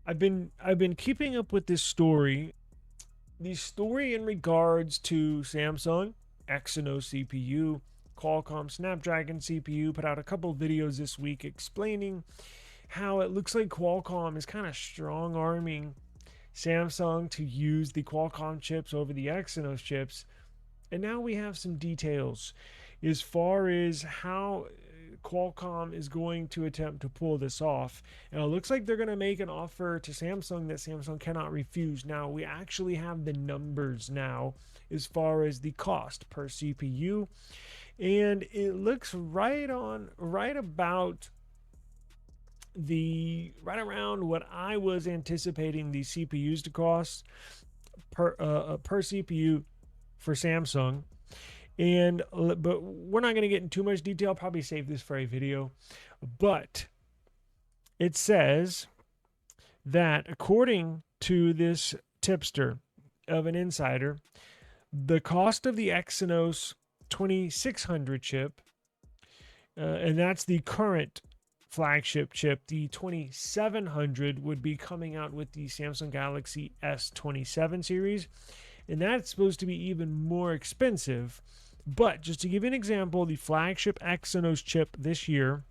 I've been keeping up with this story. The story in regards to Samsung Exynos CPU, Qualcomm Snapdragon CPU put out a couple of videos this week explaining how it looks like Qualcomm is kind of strong arming Samsung to use the Qualcomm chips over the Exynos chips. And now we have some details as far as how Qualcomm is going to attempt to pull this off. And it looks like they're going to make an offer to Samsung that Samsung cannot refuse. Now, we actually have the numbers now as far as the cost per CPU. And it looks right around what I was anticipating the CPUs to cost per CPU for Samsung. But we're not going to get in too much detail. I'll probably save this for a video. But it says that according to this tipster of an insider, the cost of the Exynos 2600 chip, and that's the current flagship chip, the 2700 would be coming out with the Samsung Galaxy S27 series, and that's supposed to be even more expensive. But just to give you an example, the flagship Exynos chip this year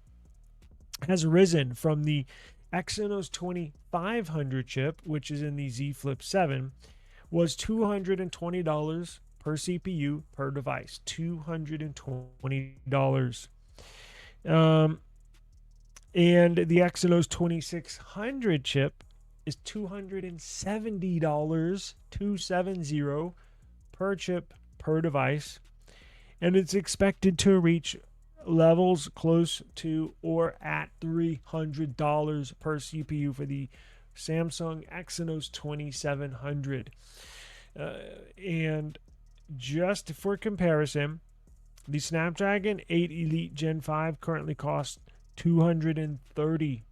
has risen from the Exynos 2500 chip, which is in the Z Flip 7, was $220 per CPU per device. $220. And the Exynos 2600 chip is $270, 270 per chip per device. And it's expected to reach levels close to or at $300 per CPU for the Samsung Exynos 2700. And just for comparison, the Snapdragon 8 Elite Gen 5 currently costs $230.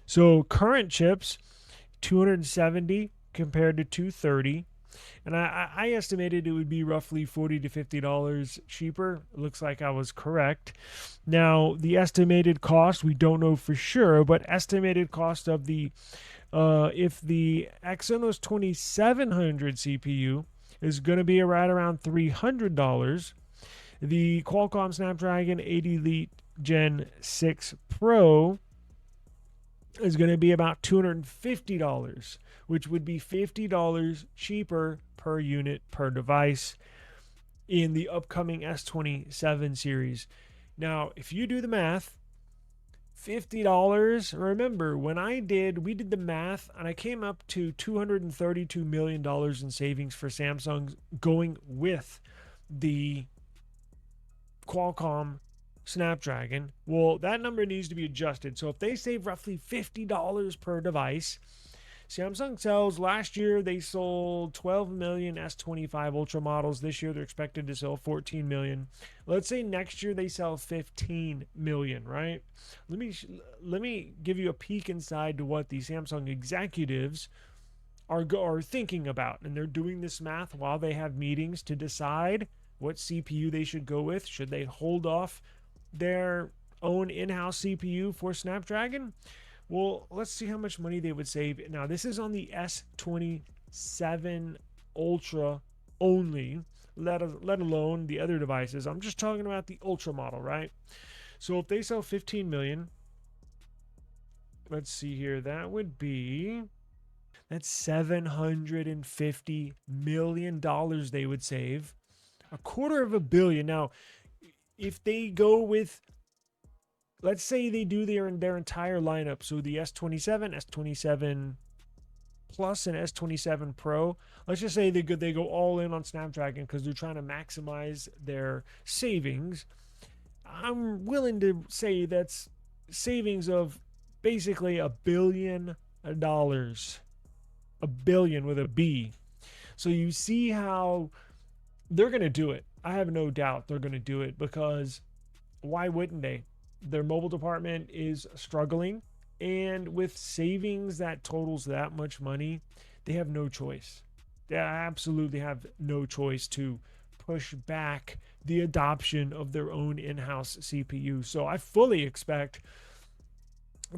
So current chips, $270 compared to $230. And I estimated it would be roughly $40 to $50 cheaper. It looks like I was correct. Now, the estimated cost, we don't know for sure, but estimated cost of if the Exynos 2700 CPU is going to be right around $300, the Qualcomm Snapdragon 8 Elite Gen 6 Pro is going to be about $250, which would be $50 cheaper per unit per device in the upcoming S27 series. Now, if you do the math, $50, remember when we did the math and I came up to $232 million in savings for Samsung going with the Qualcomm Snapdragon. Well, that number needs to be adjusted. So if they save roughly $50 per device, Samsung sells last year they sold 12 million S25 Ultra models. This year they're expected to sell 14 million. Let's say next year they sell 15 million, right? Let me give you a peek inside to what the Samsung executives are thinking about, and they're doing this math while they have meetings to decide what CPU they should go with. Should they hold off their own in-house CPU for Snapdragon? Well, let's see how much money they would save. Now, this is on the S27 Ultra only, let alone the other devices. I'm just talking about the Ultra model, right? So if they sell 15 million, let's see here, that's $750 million they would save. $250 million. Now, if they go with, let's say they do their entire lineup, so the S27, S27 Plus, and S27 Pro, let's just say they go all in on Snapdragon because they're trying to maximize their savings. I'm willing to say that's savings of basically $1 billion. $1 billion with a B. So you see how they're going to do it. I have no doubt they're going to do it, because why wouldn't they? Their mobile department is struggling, and with savings that totals that much money, they have no choice. They absolutely have no choice to push back the adoption of their own in-house CPU. So I fully expect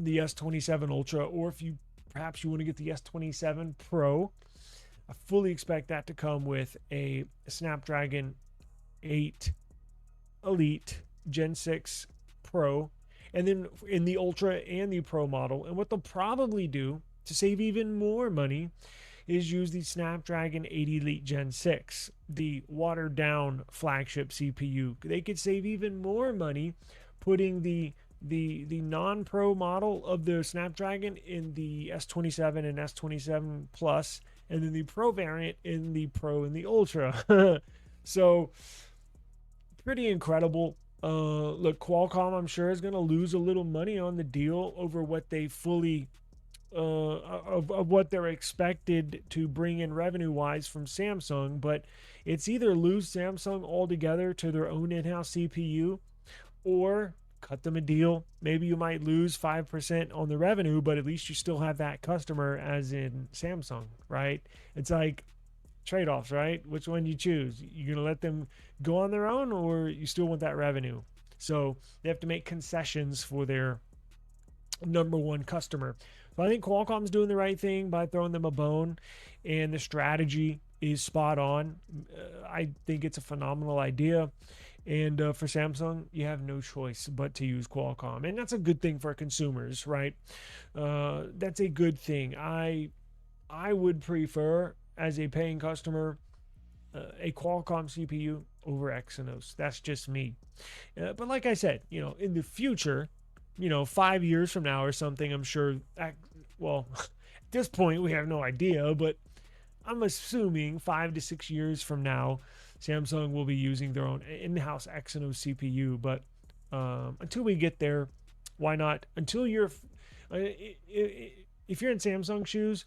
the S27 Ultra, or if you perhaps you want to get the S27 Pro, I fully expect that to come with a Snapdragon 8 Elite Gen 6 Pro, and then in the Ultra and the Pro model. And what they'll probably do to save even more money is use the Snapdragon 8 Elite Gen 6, the watered down flagship CPU. They could save even more money putting the non-pro model of the Snapdragon in the S27 and S27 Plus, and then the Pro variant in the Pro and the Ultra. So pretty incredible. Look, Qualcomm, I'm sure, is going to lose a little money on the deal over what they fully of what they're expected to bring in revenue wise from Samsung, but it's either lose Samsung altogether to their own in-house CPU or cut them a deal. Maybe you might lose 5% on the revenue, but at least you still have that customer, as in Samsung, right? It's like trade-offs, right? Which one you choose? You're going to let them go on their own, or you still want that revenue? So they have to make concessions for their number one customer. So I think Qualcomm's doing the right thing by throwing them a bone, and the strategy is spot on. I think it's a phenomenal idea. And for Samsung, you have no choice but to use Qualcomm, and that's a good thing for consumers, right? That's a good thing. I would prefer, as a paying customer, a Qualcomm CPU over Exynos. That's just me. But like I said, in the future, 5 years from now or something, I'm sure. Well, at this point, we have no idea, but I'm assuming 5 to 6 years from now, Samsung will be using their own in-house Exynos CPU. But until we get there, why not? Until you're, if you're in Samsung shoes,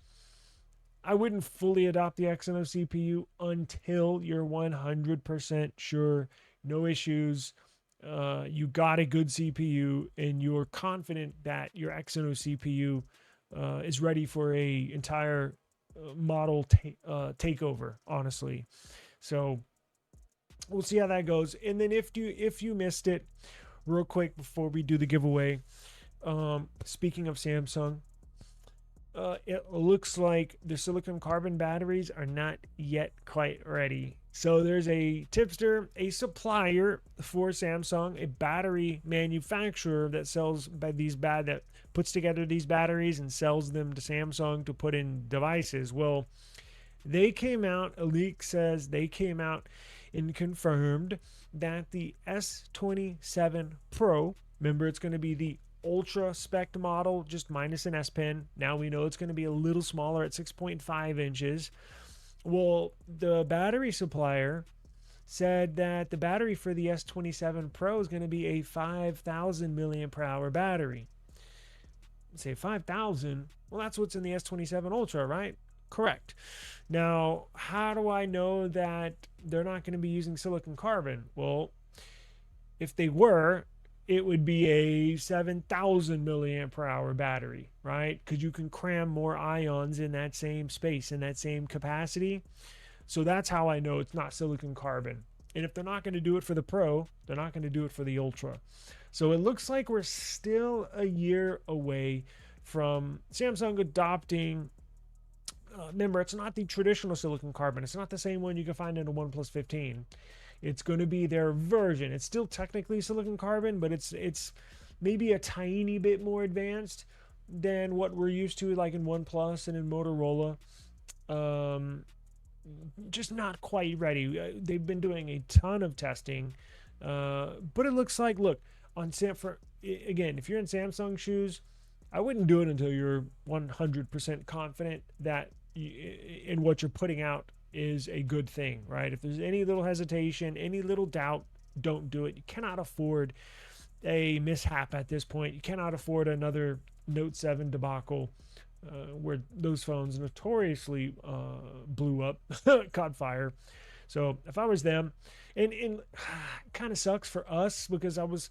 I wouldn't fully adopt the Exynos CPU until you're 100% sure, no issues. You got a good CPU, and you're confident that your Exynos CPU is ready for a entire model takeover. Honestly, so we'll see how that goes. And then if you missed it, real quick before we do the giveaway, speaking of Samsung, it looks like the silicon carbon batteries are not yet quite ready. So there's a tipster, a supplier for Samsung, a battery manufacturer that sells that puts together these batteries and sells them to Samsung to put in devices. Well, they came out, a leak says they came out and confirmed that the S27 Pro, remember it's going to be the ultra spec model, just minus an S Pen. Now we know it's going to be a little smaller at 6.5 inches. Well, the battery supplier said that the battery for the S27 Pro is going to be a 5,000 milliamp per hour battery. Say 5,000. Well, that's what's in the S27 Ultra, right? Correct. Now, how do I know that they're not going to be using silicon carbon? Well, if they were, it would be a 7,000 milliamp per hour battery, right? Because you can cram more ions in that same space, in that same capacity. So that's how I know it's not silicon carbon. And if they're not going to do it for the Pro, they're not going to do it for the Ultra. So it looks like we're still a year away from Samsung adopting. Remember, it's not the traditional silicon carbon. It's not the same one you can find in a OnePlus 15. It's going to be their version. It's still technically silicon carbon, but it's maybe a tiny bit more advanced than what we're used to, like in OnePlus and in Motorola. Just not quite ready. They've been doing a ton of testing, but it looks like, look, on again, if you're in Samsung shoes, I wouldn't do it until you're 100% confident that in what you're putting out is a good thing, right? If there's any little hesitation, any little doubt, don't do it. You cannot afford a mishap at this point. You cannot afford another Note 7 debacle, where those phones notoriously blew up, caught fire. So if I was them, and kind of sucks for us, because I was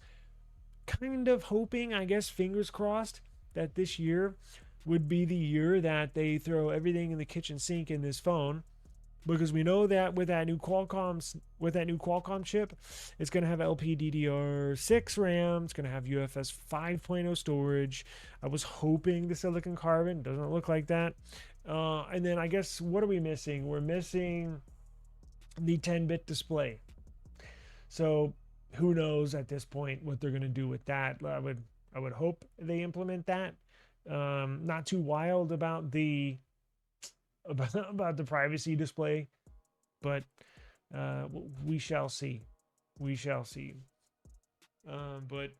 kind of hoping, I guess, fingers crossed, that this year would be the year that they throw everything in the kitchen sink in this phone, because we know that with that new Qualcomm chip, it's going to have LPDDR6 RAM. It's going to have UFS 5.0 storage. I was hoping the silicon carbon doesn't look like that. And then I guess what are we missing? We're missing the 10-bit display. So who knows at this point what they're going to do with that? I would hope they implement that. Not too wild about the about the privacy display, but we shall see. We shall see. But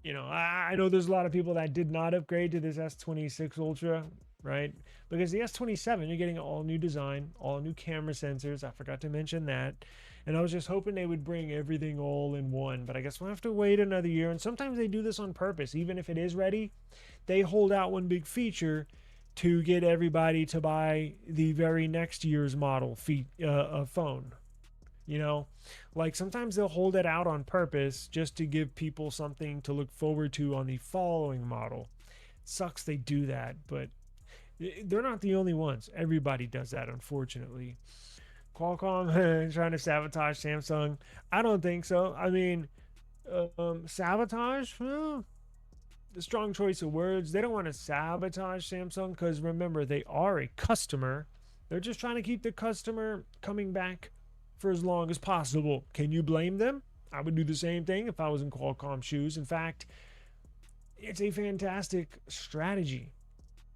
I know there's a lot of people that did not upgrade to this S26 Ultra, right? Because the S27, you're getting all new design, all new camera sensors. I forgot to mention that. And I was just hoping they would bring everything all in one. But I guess we'll have to wait another year. And sometimes they do this on purpose. Even if it is ready, they hold out one big feature to get everybody to buy the very next year's model phone. You know, like sometimes they'll hold it out on purpose just to give people something to look forward to on the following model. Sucks they do that, but they're not the only ones. Everybody does that, unfortunately. Qualcomm trying to sabotage Samsung. I don't think so. I mean, sabotage? Well, the strong choice of words. They don't want to sabotage Samsung because remember, they are a customer. They're just trying to keep the customer coming back for as long as possible. Can you blame them? I would do the same thing if I was in Qualcomm shoes. In fact, it's a fantastic strategy.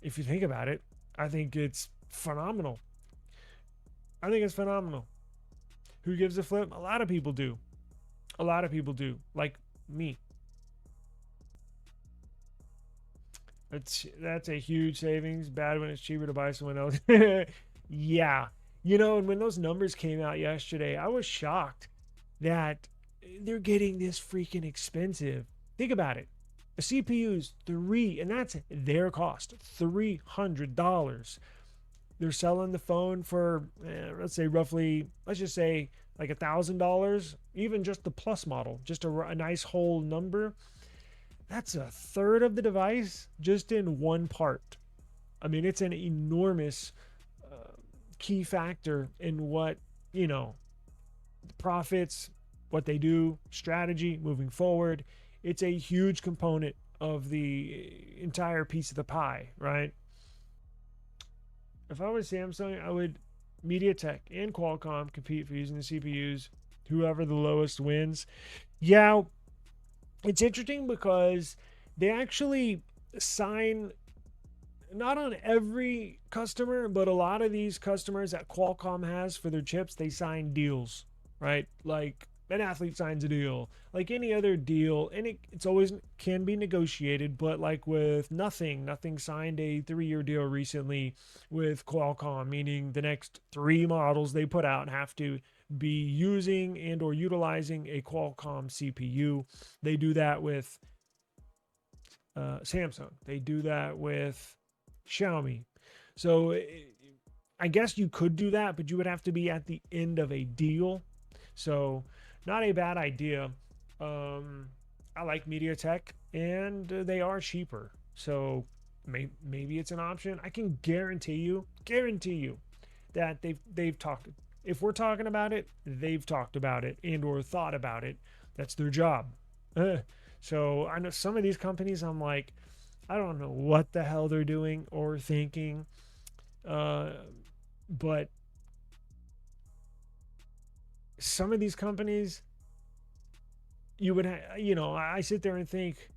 If you think about it, I think it's phenomenal. I think it's phenomenal. Who gives a flip? A lot of people do. A lot of people do. Like me. That's a huge savings. Bad when it's cheaper to buy someone else. Yeah. And when those numbers came out yesterday, I was shocked that they're getting this freaking expensive. Think about it. A CPU's and that's their cost, $300. They're selling the phone for, let's just say like $1,000, even just the plus model, just a nice whole number. That's a third of the device just in one part. I mean, it's an enormous key factor in what, profits, what they do, strategy moving forward. It's a huge component of the entire piece of the pie, right? If I was Samsung, I would MediaTek and Qualcomm compete for using the CPUs. Whoever the lowest wins. Yeah, it's interesting because they actually sign not on every customer, but a lot of these customers that Qualcomm has for their chips, they sign deals, right? Like an athlete signs a deal, like any other deal, and it's always can be negotiated. But like with nothing signed a 3-year deal recently with Qualcomm, meaning the next 3 models they put out have to be using and or utilizing a Qualcomm CPU. They do that with Samsung. They do that with Xiaomi. So I guess you could do that, but you would have to be at the end of a deal. So not a bad idea. I like MediaTek, and they are cheaper. So maybe it's an option. I can guarantee you that they've talked. If we're talking about it, they've talked about it and or thought about it. That's their job. So I know some of these companies, I'm like, I don't know what the hell they're doing or thinking. But some of these companies, I sit there and think,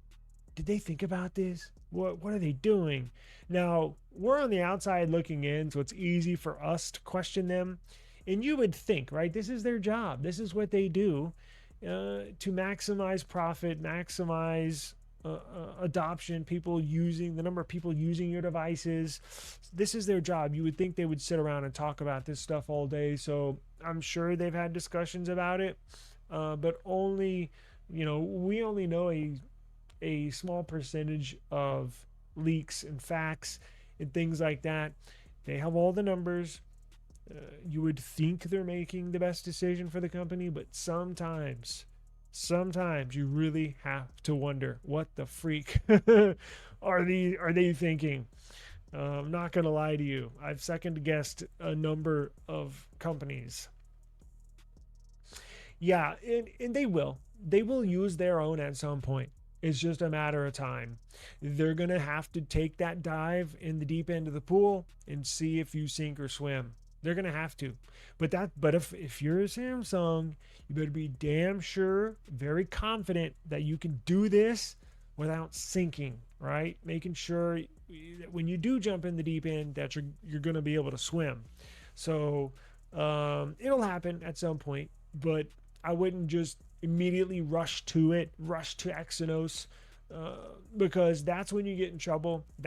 did they think about this? What are they doing? Now, we're on the outside looking in, so it's easy for us to question them. And you would think, right? This is their job. This is what they do to maximize profit, maximize adoption, the number of people using your devices. This is their job. You would think they would sit around and talk about this stuff all day. So I'm sure they've had discussions about it, but only, we only know a small percentage of leaks and facts and things like that. They have all the numbers. You would think they're making the best decision for the company, but sometimes you really have to wonder what the freak are they thinking. I'm not going to lie to you. I've second guessed a number of companies. Yeah, and they will. They will use their own at some point. It's just a matter of time. They're going to have to take that dive in the deep end of the pool and see if you sink or swim. They're going to have to. But if you're a Samsung, you better be damn sure, very confident that you can do this without sinking, right? Making sure that when you do jump in the deep end that you're going to be able to swim. So it'll happen at some point, but I wouldn't just immediately rush to it, rush to Exynos, because that's when you get in trouble. That's